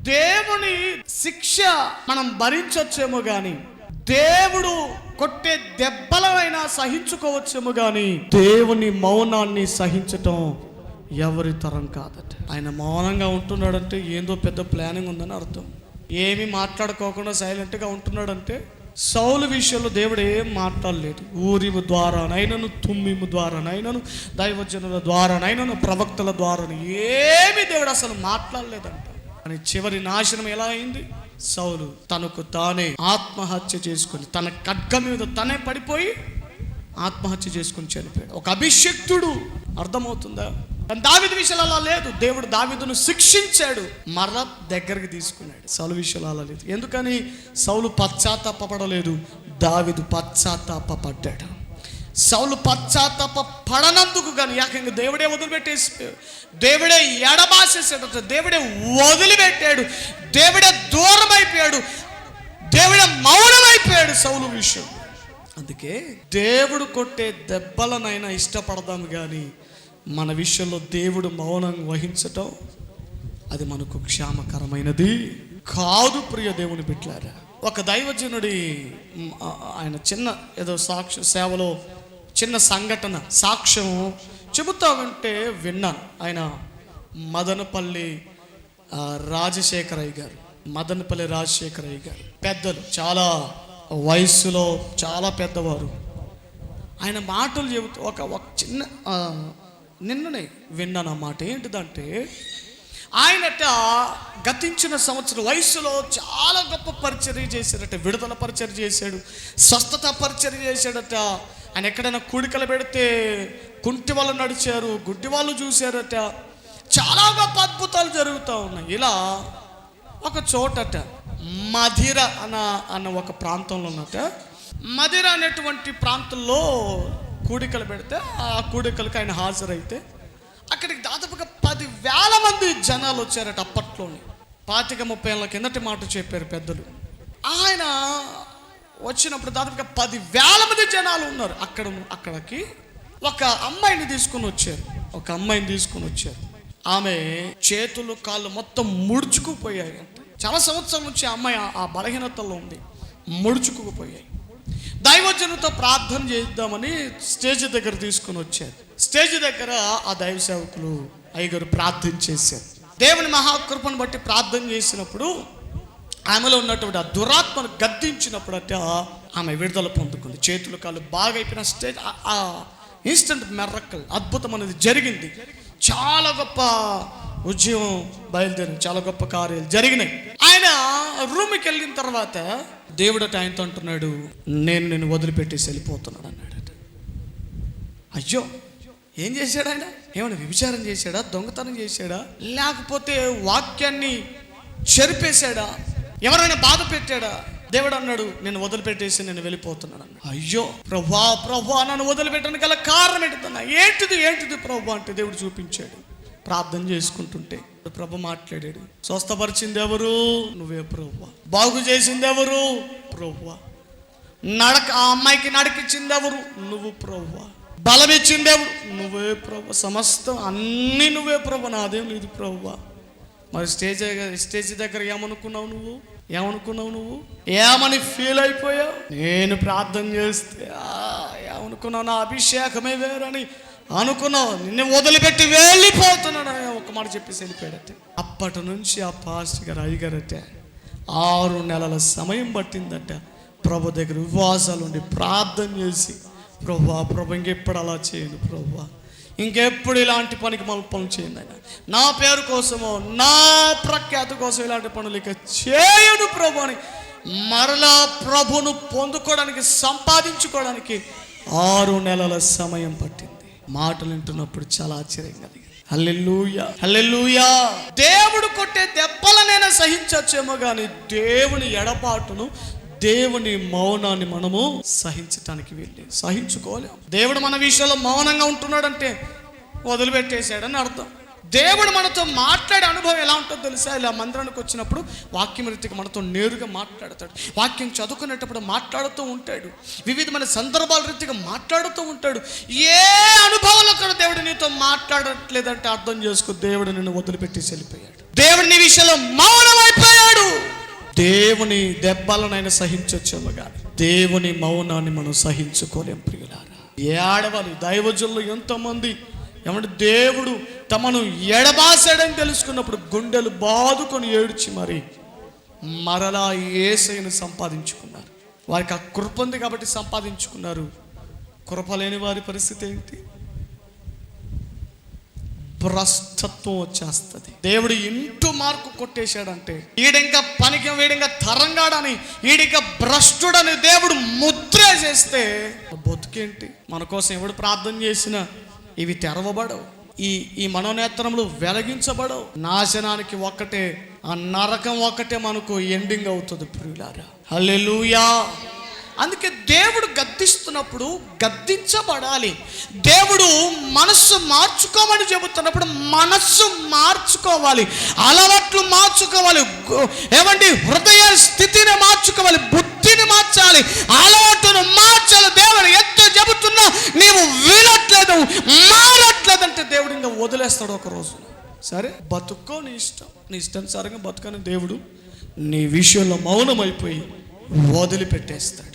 దేవుని శిక్ష మనం భరించొచ్చేమో గాని, దేవుడు కొట్టే దెబ్బలైనా సహించుకోవచ్చేమో గాని, దేవుని మౌనాన్ని సహించటం ఎవరి తరం కాదట. ఆయన మౌనంగా ఉంటున్నాడంటే ఏందో పెద్ద ప్లానింగ్ ఉందని అర్థం. ఏమీ మాట్లాడుకోకుండా సైలెంట్గా ఉంటున్నాడంటే సౌలు విషయంలో దేవుడు ఏం మాట్లాడలేదు. ఊరిము ద్వారానైనను, తుమ్మిము ద్వారానైనను, దైవజనుల ద్వారానైనను, ప్రవక్తల ద్వారా ఏమి దేవుడు అసలు మాట్లాడలేదంట. కానీ చివరి నాశనం ఎలా అయింది? సౌలు తనకు తానే ఆత్మహత్య చేసుకుని, తన ఖడ్గం మీద తనే పడిపోయి ఆత్మహత్య చేసుకుని చనిపోయాడు. ఒక అభిషక్తుడు, అర్థమవుతుందా? కానీ దావీదు విషయాలు అలా లేదు. దేవుడు దావీదును శిక్షించాడు, మరలా దగ్గరికి తీసుకున్నాడు. సౌలు విషయాలు అలా లేదు. ఎందుకని? సౌలు పశ్చాత్తాపడలేదు, దావీదు పశ్చాత్తాపడ్డాడు. సౌలు పశ్చాత్తాప పడనందుకు కానీ ఏకంగా దేవుడే వదిలిపెట్టేసి, దేవుడే ఎడబాసేసాడు, దేవుడే వదిలిపెట్టాడు, దేవుడే దూరం అయిపోయాడు, దేవుడే మౌనమైపోయాడు సౌలు విషయం. అందుకే దేవుడు కొట్టే దెబ్బలనైనా ఇష్టపడదాం కానీ మన విషయంలో దేవుడు మౌనం వహించటం అది మనకు క్షేమకరమైనది కాదు. ప్రియ దేవుని బిడ్డలారా, ఒక దైవజనుడి ఆయన చిన్న ఏదో సాక్ష్య సేవలో చిన్న సంఘటన సాక్ష్యం చెబుతామంటే విన్నాను. ఆయన మదనపల్లి రాజశేఖరయ్య గారు, మదనపల్లి రాజశేఖరయ్య గారు పెద్దలు, చాలా వయస్సులో చాలా పెద్దవారు. ఆయన మాటలు చెబుతూ ఒక చిన్న నిన్ననే విన్నాను ఆ మాట. ఏంటిదంటే ఆయనట గతించిన సంవత్సరం వయసులో చాలా గొప్ప పరిచర్య చేశాడట. విడుదల పరిచర్య చేశాడు, స్వస్థత పరిచర్య చేశాడట. ఆయన ఎక్కడైనా కూడికలు పెడితే కుంటి వాళ్ళు నడిచారు, గుడ్డి వాళ్ళు చూశారట. చాలా గొప్ప అద్భుతాలు జరుగుతూ ఉన్నాయి. ఇలా ఒక చోటట మధిర అన్న ఒక ప్రాంతంలో ఉన్నట. మధిర అనేటువంటి ప్రాంతంలో కూడికలు పెడితే ఆ కూడికలకు ఆయన హాజరైతే అక్కడికి దాదాపుగా 10,000 మంది జనాలు వచ్చారట. అప్పట్లోనే 25-30 ఏళ్ళ కిందటి మాట చెప్పారు పెద్దలు. ఆయన వచ్చినప్పుడు దాదాపుగా 10,000 మంది జనాలు ఉన్నారు. అక్కడికి ఒక అమ్మాయిని తీసుకుని వచ్చారు. ఆమె చేతులు కాళ్ళు మొత్తం ముడుచుకుపోయాయి. చాలా సంవత్సరాల నుంచి ఆ అమ్మాయి ఆ బలహీనతలో ఉంది, ముడుచుకుపోయాయి. దైవజనుతో ప్రార్థన చేద్దామని స్టేజ్ దగ్గర తీసుకుని వచ్చారు. స్టేజ్ దగ్గర ఆ దైవ సేవకులు అయ్యగారు ప్రార్థన చేశారు. దేవుని మహాకృపను బట్టి ప్రార్థన చేసినప్పుడు ఆమెలో ఉన్నటువంటి ఆ దురాత్మను గద్దించినప్పుడు అంటే ఆమె విడుదల పొందుకుంది. చేతులు కాళ్ళు బాగా అయిపోయిన స్టేజ్ ఆ ఇన్స్టెంట్ మిరకల్, అద్భుతం అనేది జరిగింది. చాలా గొప్ప ఉద్యమం బయలుదేరింది, చాలా గొప్ప కార్యాలు జరిగినాయి. ఆయన రూమ్కి వెళ్ళిన తర్వాత దేవుడట ఆయనతో అంటున్నాడు, నేను వదిలిపెట్టేసి వెళ్ళిపోతున్నాడు అన్నాడట. అయ్యో, ఏం చేశాడు ఆయన? ఏమైనా వ్యభిచారం చేశాడా, దొంగతనం చేశాడా, లేకపోతే వాక్యాన్ని చెరిపేశాడా, ఎవరైనా బాధ పెట్టాడా? దేవుడు అన్నాడు, నేను వదిలిపెట్టేసి నేను వెళ్ళిపోతున్నాడు అన్నాడు. అయ్యో ప్రభా నన్ను వదిలిపెట్టడానికి గల కారణం ఏంటిదన్నా? ఏంటిది ప్రభా అంటే దేవుడు చూపించాడు. ప్రార్థన చేసుకుంటుంటే ప్రభు మాట్లాడాడు. స్వస్థపరిచింది ఎవరు? నువ్వే ప్రభువా. బాగు చేసింది ఎవరు? ప్రభువా. ఆ అమ్మాయికి నడికిచ్చింది ఎవరు? నువ్వు ప్రభువా. బలం ఇచ్చింది ఎవరు? నువ్వే ప్రభు. సమస్తం అన్నీ నువ్వే ప్రభు, నాదేం లేదు ప్రభువా. మరి స్టేజ్ దగ్గర ఏమనుకున్నావు నువ్వు? ఏమని ఫీల్ అయిపోయావు? నేను ప్రార్థన చేస్తే ఏమనుకున్నావు? నా అభిషేకమే వేరని అనుకున్నావు. నిన్ను వదిలిపెట్టి వెళ్ళిపోతున్నాడు ఒక మాట చెప్పేసి వెళ్ళిపోయాడట. అప్పటి నుంచి ఆ పాస్టర్ గారు అయ్యగారట 6 నెలల సమయం పట్టిందట ప్రభు దగ్గర ఉపవాసాలు ఉండి ప్రార్థన చేసి, ప్రభు ఇంకెప్పుడు అలా చేయను ప్రభు, ఇంకెప్పుడు ఇలాంటి పనికి పనులు చేయండి ఆయన, నా పేరు కోసమో నా ప్రఖ్యాతి కోసం ఇలాంటి పనులు ఇక చేయను ప్రభు అని మరలా ప్రభును పొందుకోవడానికి, సంపాదించుకోవడానికి 6 నెలల సమయం పట్టింది. మాటలు వింటున్నప్పుడు చాలా ఆశ్చర్యం కలిగింది. హల్లెలూయా, హల్లెలూయా. దేవుడు కొట్టే దెబ్బలనైనా సహించచ్చేమో కానీ దేవుని ఎడబాటును, దేవుని మౌనాన్ని మనము సహించటానికి సహించుకోలేము. దేవుడు మన విషయంలో మౌనంగా ఉంటున్నాడంటే వదిలిపెట్టేశాడని అర్థం. దేవుడు మనతో మాట్లాడే అనుభవం ఎలా ఉంటుందో తెలుసా? ఇలా మందిరానికి వచ్చినప్పుడు వాక్యం రీతిగా మనతో నేరుగా మాట్లాడతాడు. వాక్యం చదువుకునేటప్పుడు మాట్లాడుతూ ఉంటాడు. వివిధమైన సందర్భాల రీతిగా మాట్లాడుతూ ఉంటాడు. ఏ అనుభవంలో కూడా దేవుడు నీతో మాట్లాడట్లేదంటే అర్థం చేసుకో, దేవుడు నిన్ను వదిలిపెట్టేసి వెళ్ళిపోయాడు. దేవుడు నీ విషయంలో మౌనమైపోయాడు. దేవుని దెబ్బలనైనా సహించొచ్చేమో కానీ దేవుని మౌనాన్ని మనం సహించుకోలేం ప్రియులారా. ఏడవాలి దైవజనులు ఎంతోమంది ఏమంటే దేవుడు తమను ఎడబాసాడని తెలుసుకున్నప్పుడు గుండెలు బాదుకొని ఏడ్చి మరి మరలా యేసయ్యను సంపాదించుకున్నారు. వారికి ఆ కృప ఉంది కాబట్టి సంపాదించుకున్నారు. కృప లేని వారి పరిస్థితి ఏంటి? భ్రష్టత్వం వచ్చేస్తుంది. దేవుడు ఇంటూ మార్కు కొట్టేశాడంటే వీడింకా పనికి వీడింకా తరంగాడని వీడింకా భ్రష్టుడని దేవుడు ముద్ర చేస్తే బతుకేంటి? మన కోసం ఎవడు ప్రార్థన చేసినా ఇవి తెరవబడవు, ఈ మనోనేత్రములు వెలిగించబడవు. నాశనానికి ఒక్కటే, ఆ నరకం ఒక్కటే మనకు ఎండింగ్ అవుతుంది ప్రియులారా. హల్లెలూయా. అందుకే దేవుడు గద్దిస్తున్నప్పుడు గద్దించబడాలి. దేవుడు మనస్సు మార్చుకోమని చెబుతున్నప్పుడు మనస్సు మార్చుకోవాలి, అలవాట్లు మార్చుకోవాలి, ఏమండి హృదయ స్థితిని మార్చుకోవాలి, బుద్ధిని మార్చాలి, అలవాటును మార్చాలి. దేవుడు ఎంత చెబుతున్నా నీవు వినట్లేదు, మారట్లేదంటే దేవుడు ఇంకా వదిలేస్తాడు ఒక రోజు. సరే బతుక్కో, నీ ఇష్టం, నీ ఇష్టానుసారంగా బతుకని దేవుడు నీ విషయంలో మౌనమైపోయి వదిలిపెట్టేస్తాడు.